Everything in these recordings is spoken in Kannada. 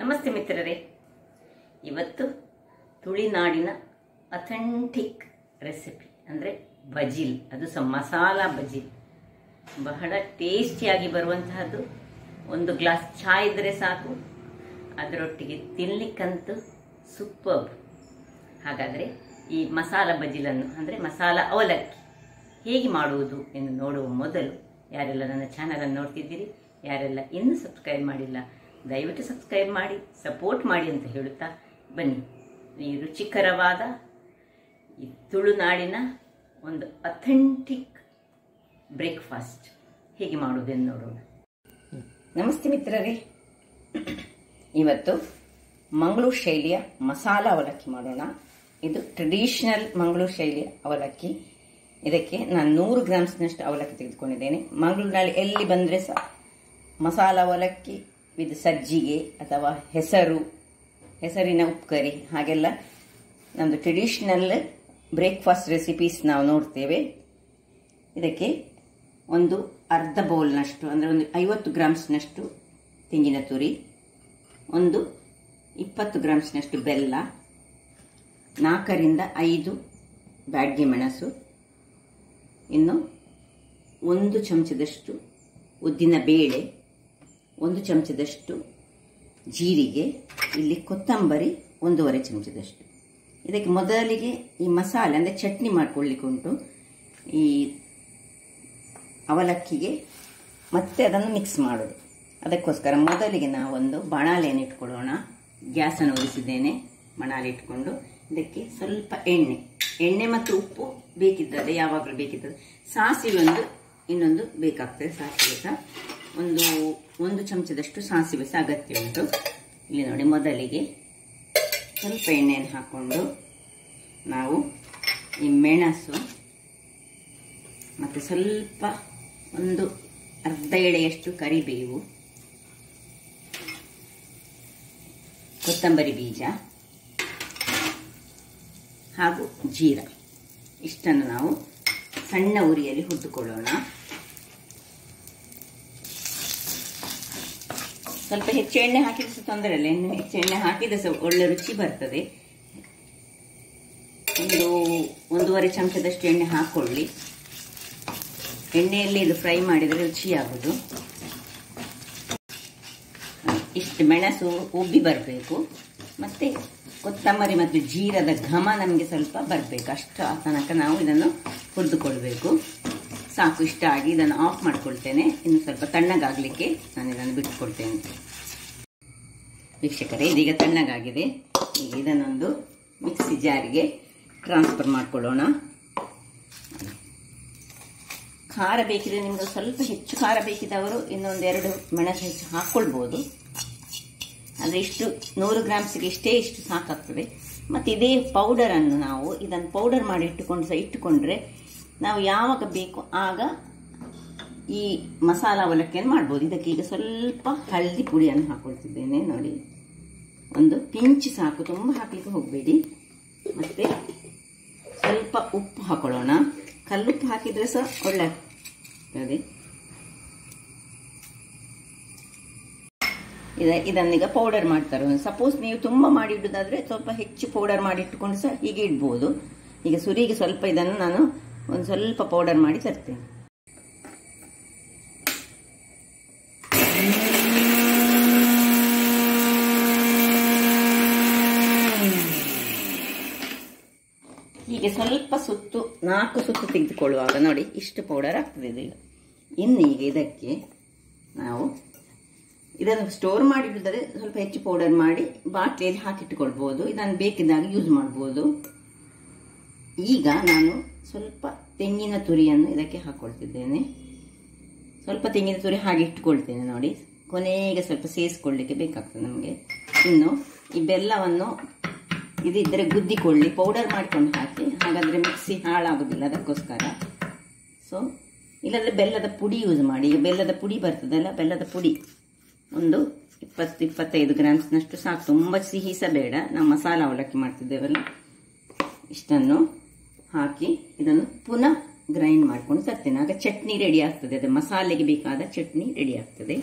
ನಮಸ್ತೆ ಮಿತ್ರರೇ, ಇವತ್ತು ತುಳುನಾಡಿನ ಅಥೆಂಟಿಕ್ ರೆಸಿಪಿ ಅಂದರೆ ಬಜಿಲ್, ಅದು ಸಹ ಮಸಾಲಾ ಬಜಿಲ್. ಬಹಳ ಟೇಸ್ಟಿಯಾಗಿ ಬರುವಂತಹದ್ದು. ಒಂದು ಗ್ಲಾಸ್ ಚಹಾ ಇದ್ದರೆ ಸಾಕು, ಅದರೊಟ್ಟಿಗೆ ತಿನ್ನಲಿಕ್ಕಂತೂ ಸೂಪರ್ಬ್. ಹಾಗಾದರೆ ಈ ಮಸಾಲಾ ಬಜಿಲನ್ನು ಅಂದರೆ ಮಸಾಲಾ ಅವಲಕ್ಕಿ ಹೇಗೆ ಮಾಡುವುದು ಎಂದು ನೋಡುವ ಮೊದಲು, ಯಾರೆಲ್ಲ ನನ್ನ ಚಾನಲನ್ನು ನೋಡ್ತಿದ್ದೀರಿ, ಯಾರೆಲ್ಲ ಇನ್ನೂ ಸಬ್ಸ್ಕ್ರೈಬ್ ಮಾಡಿಲ್ಲ, ದಯವಿಟ್ಟು ಸಬ್ಸ್ಕ್ರೈಬ್ ಮಾಡಿ, ಸಪೋರ್ಟ್ ಮಾಡಿ ಅಂತ ಹೇಳುತ್ತಾ ಬನ್ನಿ ಈ ರುಚಿಕರವಾದ ಈ ತುಳುನಾಡಿನ ಒಂದು ಅಥೆಂಟಿಕ್ ಬ್ರೇಕ್ಫಾಸ್ಟ್ ಹೇಗೆ ಮಾಡುವುದೆಂದು ನೋಡೋಣ. ನಮಸ್ತೆ ಮಿತ್ರರೇ, ಇವತ್ತು ಮಂಗಳೂರು ಶೈಲಿಯ ಮಸಾಲ ಅವಲಕ್ಕಿ ಮಾಡೋಣ. ಇದು ಟ್ರೆಡಿಷನಲ್ ಮಂಗಳೂರು ಶೈಲಿಯ ಅವಲಕ್ಕಿ. ಇದಕ್ಕೆ ನಾನು 100 ಗ್ರಾಮ್ಸ್ನಷ್ಟು ಅವಲಕ್ಕಿ ತೆಗೆದುಕೊಂಡಿದ್ದೇನೆ. ಮಂಗಳೂರಿನಲ್ಲಿ ಎಲ್ಲಿ ಬಂದರೆ ಸಹ ಮಸಾಲ ಅವಲಕ್ಕಿ ವಿತ್ ಸಜ್ಜಿಗೆ ಅಥವಾ ಹೆಸರಿನ ಉಪ್ಪುಕರಿ ಹಾಗೆಲ್ಲ ನಮ್ಮದು ಟ್ರೆಡಿಷನಲ್ ಬ್ರೇಕ್ಫಾಸ್ಟ್ ರೆಸಿಪೀಸ್ ನಾವು ನೋಡ್ತೇವೆ. ಇದಕ್ಕೆ ಒಂದು ಅರ್ಧ ಬೌಲ್ನಷ್ಟು ಅಂದರೆ ಒಂದು 50 ಗ್ರಾಮ್ಸ್ನಷ್ಟು ತೆಂಗಿನ ತುರಿ, ಒಂದು 20 ಗ್ರಾಮ್ಸ್ನಷ್ಟು ಬೆಲ್ಲ, 4 ರಿಂದ 5 ಬ್ಯಾಡಗಿ ಮೆಣಸು, ಇನ್ನು 1 ಚಮಚದಷ್ಟು ಉದ್ದಿನ ಬೇಳೆ, 1 ಚಮಚದಷ್ಟು ಜೀರಿಗೆ, ಇಲ್ಲಿ ಕೊತ್ತಂಬರಿ 1/2 ಚಮಚದಷ್ಟು. ಇದಕ್ಕೆ ಮೊದಲಿಗೆ ಈ ಮಸಾಲೆ ಅಂದರೆ ಚಟ್ನಿ ಮಾಡ್ಕೊಳ್ಳಿಕ್ಕೆ ಉಂಟು. ಈ ಅವಲಕ್ಕಿಗೆ ಮತ್ತೆ ಅದನ್ನು ಮಿಕ್ಸ್ ಮಾಡೋದು. ಅದಕ್ಕೋಸ್ಕರ ಮೊದಲಿಗೆ ನಾವೊಂದು ಬಾಣಲೆಯನ್ನು ಇಟ್ಕೊಳ್ಳೋಣ. ಗ್ಯಾಸನ್ನು ಉರಿಸಿದ್ದೇನೆ. ಬಾಣಲೆ ಇಟ್ಕೊಂಡು ಇದಕ್ಕೆ ಸ್ವಲ್ಪ ಎಣ್ಣೆ ಮತ್ತು ಉಪ್ಪು ಬೇಕಿದ್ದದೆ, ಯಾವಾಗಲೂ ಬೇಕಿದ್ದದೆ. ಸಾಸಿವೆ ಇನ್ನೊಂದು ಬೇಕಾಗ್ತದೆ. ಸಾಸಿವೆ ಸಹ ಒಂದು ಚಮಚದಷ್ಟು ಸಾಸಿವೆ ಸಹ ಅಗತ್ಯ ಉಂಟು. ಇಲ್ಲಿ ನೋಡಿ, ಮೊದಲಿಗೆ ಸ್ವಲ್ಪ ಎಣ್ಣೆಯನ್ನು ಹಾಕ್ಕೊಂಡು ನಾವು ಈ ಮೆಣಸು ಮತ್ತು ಸ್ವಲ್ಪ ಒಂದು ಅರ್ಧ ಎಳೆಯಷ್ಟು ಕರಿಬೇವು, ಕೊತ್ತಂಬರಿ ಬೀಜ ಹಾಗೂ ಜೀರ ಇಷ್ಟನ್ನು ನಾವು ಸಣ್ಣ ಉರಿಯಲ್ಲಿ ಹುರಿದುಕೊಳ್ಳೋಣ. ಸ್ವಲ್ಪ ಹೆಚ್ಚು ಎಣ್ಣೆ ಹಾಕಿದ್ರೆ ಸಹ ತೊಂದರೆ ಇಲ್ಲ, ಹೆಚ್ಚು ಎಣ್ಣೆ ಹಾಕಿದ್ರೆ ಸಹ ಒಳ್ಳೆ ರುಚಿ ಬರ್ತದೆ. 1.5 ಚಮಚದಷ್ಟು ಎಣ್ಣೆ ಹಾಕೊಳ್ಳಿ. ಎಣ್ಣೆಯಲ್ಲಿ ಇದು ಫ್ರೈ ಮಾಡಿದರೆ ರುಚಿಯಾಗುವುದು. ಇಷ್ಟು ಮೆಣಸು ಉಬ್ಬಿ ಬರಬೇಕು, ಮತ್ತೆ ಕೊತ್ತಂಬರಿ ಮತ್ತು ಜೀರದ ಘಮ ನಮಗೆ ಸ್ವಲ್ಪ ಬರಬೇಕು. ಅಷ್ಟು ತನಕ ನಾವು ಇದನ್ನು ಹುರಿದುಕೊಳ್ಬೇಕು. ಸಾಕು, ಇಷ್ಟ ಆಗಿ ಇದನ್ನು ಆಫ್ ಮಾಡ್ಕೊಳ್ತೇನೆ. ಇನ್ನು ಸ್ವಲ್ಪ ತಣ್ಣಗಾಗಲಿಕ್ಕೆ ನಾನು ಇದನ್ನು ಬಿಟ್ಟುಕೊಳ್ತೇನೆ. ವೀಕ್ಷಕರೇ, ಇದೀಗ ತಣ್ಣಗಾಗಿದೆ. ಈಗ ಇದನ್ನೊಂದು ಮಿಕ್ಸಿ ಜಾರಿಗೆ ಟ್ರಾನ್ಸ್ಫರ್ ಮಾಡ್ಕೊಳ್ಳೋಣ. ಖಾರ ಬೇಕಿದ್ರೆ ನಿಮಗೆ ಸ್ವಲ್ಪ ಹೆಚ್ಚು ಖಾರ ಬೇಕಿದ್ದವರು ಇನ್ನೊಂದು 2 ಮೆಣಸು ಹೆಚ್ಚು ಹಾಕ್ಕೊಳ್ಬೋದು. ಅಂದರೆ ಇಷ್ಟು 100 ಗ್ರಾಮ್ಸ್ಗೆ ಇಷ್ಟು ಸಾಕಾಗ್ತದೆ. ಮತ್ತು ಇದೇ ಪೌಡರನ್ನು ನಾವು ಇದನ್ನು ಪೌಡರ್ ಮಾಡಿ ಇಟ್ಟುಕೊಂಡ್ರೆ ನಾವು ಯಾವಾಗ ಬೇಕು ಆಗ ಈ ಮಸಾಲ ಅವಲಕ್ಕಿಯನ್ನು ಮಾಡ್ಬೋದು. ಇದಕ್ಕೆ ಈಗ ಸ್ವಲ್ಪ ಹಳದಿ ಪುಡಿಯನ್ನು ಹಾಕೊಳ್ತಿದ್ದೇನೆ. ನೋಡಿ, ಒಂದು ಪಿಂಚ್ ಸಾಕು, ತುಂಬ ಹಾಕಲಿಕ್ಕೆ ಹೋಗಬೇಡಿ. ಮತ್ತೆ ಸ್ವಲ್ಪ ಉಪ್ಪು ಹಾಕೊಳ್ಳೋಣ. ಕಲ್ಲುಪ್ಪು ಹಾಕಿದ್ರೆ ಸಹ ಒಳ್ಳೆ ಆಗ್ತದೆ. ಇದನ್ನೀಗ ಪೌಡರ್ ಮಾಡ್ತಾರೆ. ಸಪೋಸ್ ನೀವು ತುಂಬ ಮಾಡಿ ಇಡುವುದಾದ್ರೆ ಸ್ವಲ್ಪ ಹೆಚ್ಚು ಪೌಡರ್ ಮಾಡಿ ಇಟ್ಟುಕೊಂಡು ಸಹ ಹೀಗೆ ಇಡ್ಬೋದು. ಈಗ ಸುರಿಗೆ ಸ್ವಲ್ಪ ಇದನ್ನು ನಾನು ಒಂದು ಸ್ವಲ್ಪ ಪೌಡರ್ ಮಾಡಿ ತರ್ತೇನೆ. ಹೀಗೆ ಸ್ವಲ್ಪ 4 ಸುತ್ತು ತೆಗೆದುಕೊಳ್ಳುವಾಗ ನೋಡಿ ಇಷ್ಟು ಪೌಡರ್ ಆಗ್ತದೆ ಇದು. ಈಗ ಇದಕ್ಕೆ ನಾವು ಇದನ್ನು ಸ್ಟೋರ್ ಮಾಡಿಬಿಟ್ಟಿದ್ರೆ ಸ್ವಲ್ಪ ಹೆಚ್ಚು ಪೌಡರ್ ಮಾಡಿ ಬಾಟ್ಲಿಯಲ್ಲಿ ಹಾಕಿಟ್ಟುಕೊಳ್ಬೋದು. ಇದನ್ನು ಬೇಕಿದ್ದಾಗ ಯೂಸ್ ಮಾಡ್ಬೋದು. ಈಗ ನಾನು ಸ್ವಲ್ಪ ತೆಂಗಿನ ತುರಿಯನ್ನು ಇದಕ್ಕೆ ಹಾಕೊಳ್ತಿದ್ದೇನೆ. ಸ್ವಲ್ಪ ತೆಂಗಿನ ತುರಿ ಹಾಗೆ ಇಟ್ಟುಕೊಳ್ತೇನೆ. ನೋಡಿ, ಕೊನೆಗೆ ಸ್ವಲ್ಪ ಸೇರಿಸ್ಕೊಳ್ಳಿಕ್ಕೆ ಬೇಕಾಗ್ತದೆ ನಮಗೆ. ಇನ್ನು ಈ ಬೆಲ್ಲವನ್ನು ಇದಿದ್ದರೆ ಗುದ್ದಿಕೊಳ್ಳಿ, ಪೌಡರ್ ಮಾಡ್ಕೊಂಡು ಹಾಕಿ, ಹಾಗಾದರೆ ಮಿಕ್ಸಿ ಹಾಳಾಗೋದಿಲ್ಲ. ಅದಕ್ಕೋಸ್ಕರ ಇಲ್ಲಾಂದರೆ ಬೆಲ್ಲದ ಪುಡಿ ಯೂಸ್ ಮಾಡಿ. ಈಗ ಬೆಲ್ಲದ ಪುಡಿ ಬರ್ತದಲ್ಲ, ಬೆಲ್ಲದ ಪುಡಿ ಒಂದು 20-25 ಗ್ರಾಮ್ಸ್ನಷ್ಟು ಸಾಕು. ತುಂಬ ಸಿಹಿ ಸಹ ಬೇಡ. ನಾವು ಮಸಾಲ ಅವಲಕ್ಕಿ ಮಾಡ್ತಿದ್ದೇವಲ್ಲ, ಇಷ್ಟನ್ನು ಹಾಕಿ ಇದನ್ನು ಪುನಃ ಗ್ರೈಂಡ್ ಮಾಡ್ಕೊಂಡು ತರ್ತೇನೆ. ಆಗ ಚಟ್ನಿ ರೆಡಿ ಆಗ್ತದೆ. ಅದು ಮಸಾಲೆಗೆ ಬೇಕಾದ ಚಟ್ನಿ ರೆಡಿ ಆಗ್ತದೆ.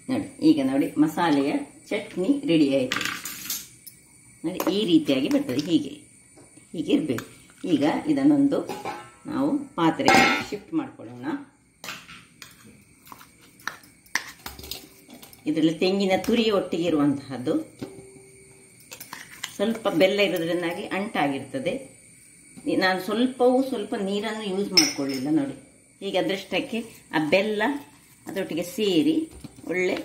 ನೋಡಿ ಈಗ ನೋಡಿ ಮಸಾಲೆಯ ಚಟ್ನಿ ರೆಡಿ ಆಯಿತು ನೋಡಿ. ಈ ರೀತಿಯಾಗಿ ಬರ್ತದೆ, ಹೀಗೆ ಇರಬೇಕು. ಈಗ ಇದನ್ನೊಂದು ನಾವು ಪಾತ್ರೆಗೆ ಶಿಫ್ಟ್ ಮಾಡ್ಕೊಳ್ಳೋಣ. ಇದರಲ್ಲಿ ತೆಂಗಿನ ತುರಿ ಒಟ್ಟಿಗೆ ಇರುವಂತಹದ್ದು, ಸ್ವಲ್ಪ ಬೆಲ್ಲ ಇರೋದ್ರಿಂದಾಗಿ ಅಂಟಾಗಿರ್ತದೆ. ನಾನು ಸ್ವಲ್ಪ ನೀರನ್ನು ಯೂಸ್ ಮಾಡ್ಕೊಳ್ಳಿಲ್ಲ ನೋಡಿ. ಹೀಗೆ ಅದರಷ್ಟಕ್ಕೆ ಆ ಬೆಲ್ಲ ಅದರೊಟ್ಟಿಗೆ ಸೇರಿ ಒಳ್ಳೆ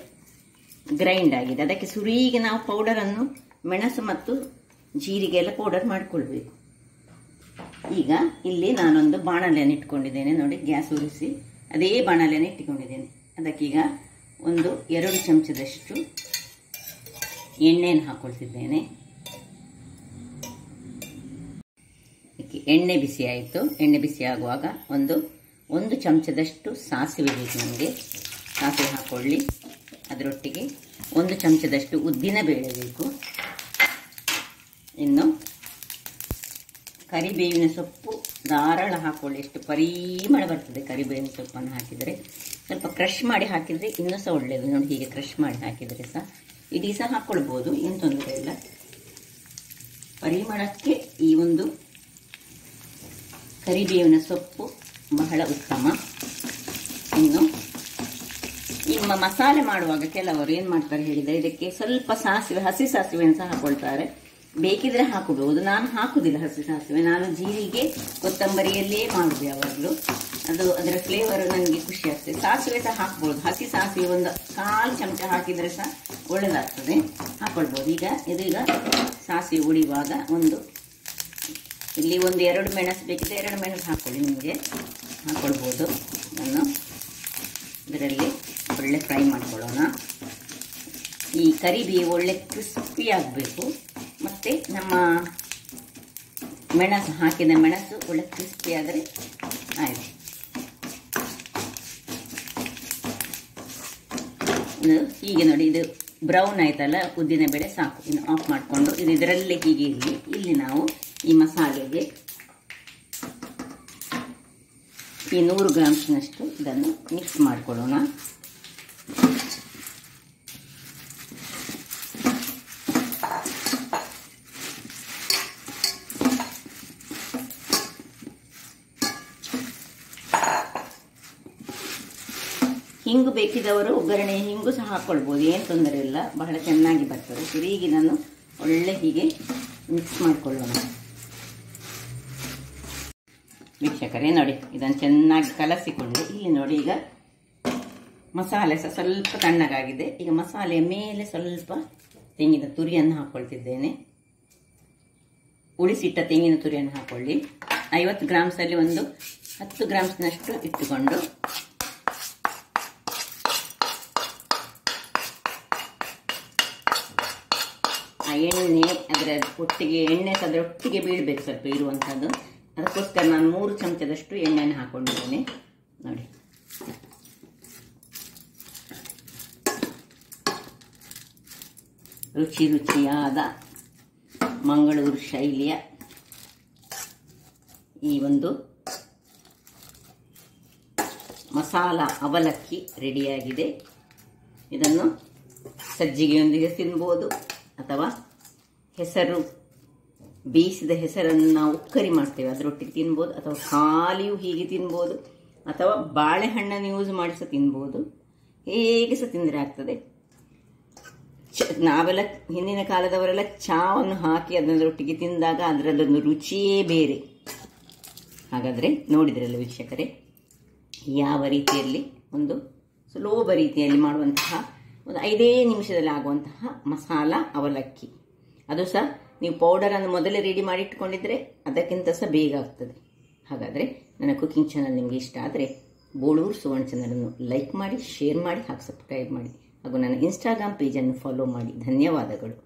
ಗ್ರೈಂಡ್ ಆಗಿದೆ. ಅದಕ್ಕೆ ಸುರಿಗೆ ನಾವು ಪೌಡರನ್ನು ಮೆಣಸು ಮತ್ತು ಜೀರಿಗೆ ಎಲ್ಲ ಪೌಡರ್ ಮಾಡಿಕೊಳ್ಬೇಕು. ಈಗ ಇಲ್ಲಿ ನಾನೊಂದು ಬಾಣಲೆಯನ್ನು ಇಟ್ಕೊಂಡಿದ್ದೇನೆ ನೋಡಿ. ಗ್ಯಾಸ್ ಉರಿಸಿ ಅದೇ ಬಾಣಲೆಯನ್ನು ಇಟ್ಟುಕೊಂಡಿದ್ದೇನೆ. ಅದಕ್ಕೀಗ 2 ಚಮಚದಷ್ಟು ಎಣ್ಣೆಯನ್ನು ಹಾಕೊಳ್ತಿದ್ದೇನೆ. ಎಣ್ಣೆ ಬಿಸಿ ಆಯಿತು. ಎಣ್ಣೆ ಬಿಸಿ ಆಗುವಾಗ ಒಂದು ಚಮಚದಷ್ಟು ಸಾಸಿವೆ ಬೇಕು ನಮಗೆ. ಸಾಸಿವೆ ಹಾಕೊಳ್ಳಿ. ಅದರೊಟ್ಟಿಗೆ 1 ಚಮಚದಷ್ಟು ಉದ್ದಿನ ಬೇಳೆ ಬೇಕು. ಇನ್ನು ಕರಿಬೇವಿನ ಸೊಪ್ಪು ಧಾರಾಳ ಹಾಕೊಳ್ಳಿ. ಎಷ್ಟು ಪರಿಮಳ ಬರ್ತದೆ ಕರಿಬೇವಿನ ಸೊಪ್ಪನ್ನು ಹಾಕಿದರೆ. ಸ್ವಲ್ಪ ಕ್ರಷ್ ಮಾಡಿ ಹಾಕಿದರೆ ಇನ್ನೂ ಸಹ ಒಳ್ಳೆಯದು ನೋಡಿ. ಹೀಗೆ ಕ್ರಷ್ ಮಾಡಿ ಹಾಕಿದರೆ ಸಹ ಇಡೀ ಸಹ ಹಾಕ್ಕೊಳ್ಬೋದು, ಏನು ತೊಂದರೆ ಇಲ್ಲ. ಪರಿಮಳಕ್ಕೆ ಈ ಒಂದು ಕರಿಬೇವಿನ ಸೊಪ್ಪು ಬಹಳ ಉತ್ತಮ. ಇನ್ನು ನಿಮ್ಮ ಮಸಾಲೆ ಮಾಡುವಾಗ ಕೆಲವರು ಏನು ಮಾಡ್ತಾರೆ ಹೇಳಿದರೆ, ಇದಕ್ಕೆ ಸ್ವಲ್ಪ ಸಾಸಿವೆ, ಹಸಿ ಸಾಸಿವೆಯನ್ನು ಸಹ ಹಾಕೊಳ್ತಾರೆ. ಬೇಕಿದ್ರೆ ಹಾಕಬಹುದು. ನಾನು ಹಾಕುದಿಲ್ಲ ಹಸಿ ಸಾಸಿವೆ. ನಾನು ಜೀರಿಗೆ ಕೊತ್ತಂಬರಿಯಲ್ಲೇ ಮಾಡುದು ಯಾವಾಗಲೂ. ಅದರ ಫ್ಲೇವರ್ ನನಗೆ ಖುಷಿ ಆಗ್ತದೆ. ಸಾಸಿವೆ ಸಹ ಹಾಕ್ಬೋದು. ಹಸಿ ಸಾಸಿವೆ 1/4 ಚಮಚ ಹಾಕಿದರೆ ಸಹ ಒಳ್ಳೆದಾಗ್ತದೆ, ಹಾಕೊಳ್ಬೋದು. ಇದೀಗ ಸಾಸಿವೆ ಉಳಿಯುವಾಗ ಇಲ್ಲಿ 2 ಮೆಣಸು ಬೇಕಿದ್ರೆ 2 ಮೆಣಸು ಹಾಕೊಳ್ಳಿ, ನಿಮಗೆ ಹಾಕೊಳ್ಬೋದು. ನಾನು ಇದರಲ್ಲಿ ಒಳ್ಳೆ ಫ್ರೈ ಮಾಡ್ಕೊಳ್ಳೋಣ. ಈ ಕರಿಬೇವು ಒಳ್ಳೆ ಕ್ರಿಸ್ಪಿ ಆಗಬೇಕು. ಮತ್ತು ನಮ್ಮ ಹಾಕಿದ ಮೆಣಸು ಒಳ್ಳೆ ಕ್ರಿಸ್ಪಿ ಆದರೆ ಆಯಿತು. ಹೀಗೆ ನೋಡಿ, ಇದು ಬ್ರೌನ್ ಆಯ್ತಲ್ಲ ಉದ್ದಿನ ಬೇಳೆ, ಸಾಕು. ಇನ್ನು ಆಫ್ ಮಾಡಿಕೊಂಡು ಇದರಲ್ಲೇ ಹೀಗೆ ಇರಲಿ. ಇಲ್ಲಿ ನಾವು ಈ ಮಸಾಲೆಗೆ ಈ 100 ಗ್ರಾಮ್ಸ್ನಷ್ಟು ಇದನ್ನು ಮಿಕ್ಸ್ ಮಾಡಿಕೊಳ್ಳೋಣ. ಹಿಂಗು ಬೇಕಿದವರು ಒಗ್ಗರಣೆ ಹಿಂಗು ಸಹ ಹಾಕ್ಕೊಳ್ಬೋದು, ಏನು ತೊಂದರೆ ಇಲ್ಲ. ಬಹಳ ಚೆನ್ನಾಗಿ ಬರ್ತದೆ. ಹೀಗೆ ನಾನು ಒಳ್ಳೆ ಹೀಗೆ ಮಿಕ್ಸ್ ಮಾಡಿಕೊಳ್ಳೋಣ. ವೀಕ್ಷಕರೇ ನೋಡಿ, ಇದನ್ನು ಚೆನ್ನಾಗಿ ಕಲಸಿಕೊಂಡು ಇಲ್ಲಿ ನೋಡಿ, ಈಗ ಮಸಾಲೆ ಸಹ ಸ್ವಲ್ಪ ತಣ್ಣಗಾಗಿದೆ. ಈಗ ಮಸಾಲೆಯ ಮೇಲೆ ಸ್ವಲ್ಪ ತೆಂಗಿನ ತುರಿಯನ್ನು ಹಾಕ್ಕೊಳ್ತಿದ್ದೇನೆ. ಉಳಿಸಿಟ್ಟ ತೆಂಗಿನ ತುರಿಯನ್ನು ಹಾಕೊಳ್ಳಿ. 50 ಗ್ರಾಮ್ಸಲ್ಲಿ 10 ಗ್ರಾಮ್ಸ್ನಷ್ಟು ಇಟ್ಟುಕೊಂಡು ಆ ಎಣ್ಣೆ ಅದರ ಒಟ್ಟಿಗೆ, ಎಣ್ಣೆ ಸಹ ಅದರ ಒಟ್ಟಿಗೆ ಬೀಳಬೇಕು ಸ್ವಲ್ಪ ಇರುವಂಥದ್ದು. ಅದಕ್ಕೋಸ್ಕರ ನಾನು 3 ಚಮಚದಷ್ಟು ಎಣ್ಣೆಯನ್ನು ಹಾಕೊಂಡಿದ್ದೇನೆ ನೋಡಿ. ರುಚಿಯಾದ ಮಂಗಳೂರು ಶೈಲಿಯ ಈ ಒಂದು ಮಸಾಲ ಅವಲಕ್ಕಿ ರೆಡಿಯಾಗಿದೆ. ಇದನ್ನು ಸಜ್ಜಿಗೆಯೊಂದಿಗೆ ತಿನ್ಬೋದು, ಅಥವಾ ಬೇಯಿಸಿದ ಹೆಸರನ್ನು ನಾವು ಉಕ್ಕರಿ ಮಾಡ್ತೇವೆ ಅದರೊಟ್ಟಿಗೆ ತಿನ್ಬೋದು, ಅಥವಾ ಖಾಲಿಯೂ ಹೀಗೆ ತಿನ್ಬೋದು, ಅಥವಾ ಬಾಳೆಹಣ್ಣನ್ನು ಯೂಸ್ ಮಾಡಿ ಸಹ ತಿನ್ಬೋದು. ಹೇಗೆ ಸಹ ತಿಂದರೆ ಆಗ್ತದೆ. ನಾವೆಲ್ಲ ಹಿಂದಿನ ಕಾಲದವರೆಲ್ಲ ಚಾವನ್ನು ಹಾಕಿ ಅದರೊಟ್ಟಿಗೆ ತಿಂದಾಗ ಅದರಲ್ಲೊಂದು ರುಚಿಯೇ ಬೇರೆ. ಹಾಗಾದರೆ ನೋಡಿದ್ರಲ್ಲ ವೀಕ್ಷಕರೇ, ಯಾವ ರೀತಿಯಲ್ಲಿ ಒಂದು ಸುಲಭ ರೀತಿಯಲ್ಲಿ ಮಾಡುವಂತಹ 5 ನಿಮಿಷದಲ್ಲಿ ಆಗುವಂತಹ ಮಸಾಲ ಅವಲಕ್ಕಿ. ಅದು ಸಹ ನೀವು ಪೌಡರನ್ನು ಮೊದಲೇ ರೆಡಿ ಮಾಡಿ ಇಟ್ಕೊಂಡಿದ್ರೆ ಅದಕ್ಕಿಂತ ಸಹ ಬೇಗ ಆಗ್ತದೆ. ಹಾಗಾದರೆ ನನ್ನ ಕುಕಿಂಗ್ ಚಾನಲ್ ನಿಮಗೆ ಇಷ್ಟ ಆದರೆ ಬೋಳೂರು ಸುವರ್ಣ ಚಾನಲನ್ನು ಲೈಕ್ ಮಾಡಿ, ಶೇರ್ ಮಾಡಿ, ಹಾಗೂ ಸಬ್ಸ್ಕ್ರೈಬ್ ಮಾಡಿ, ಹಾಗೂ ನನ್ನ ಇನ್ಸ್ಟಾಗ್ರಾಮ್ ಪೇಜನ್ನು ಫಾಲೋ ಮಾಡಿ. ಧನ್ಯವಾದಗಳು.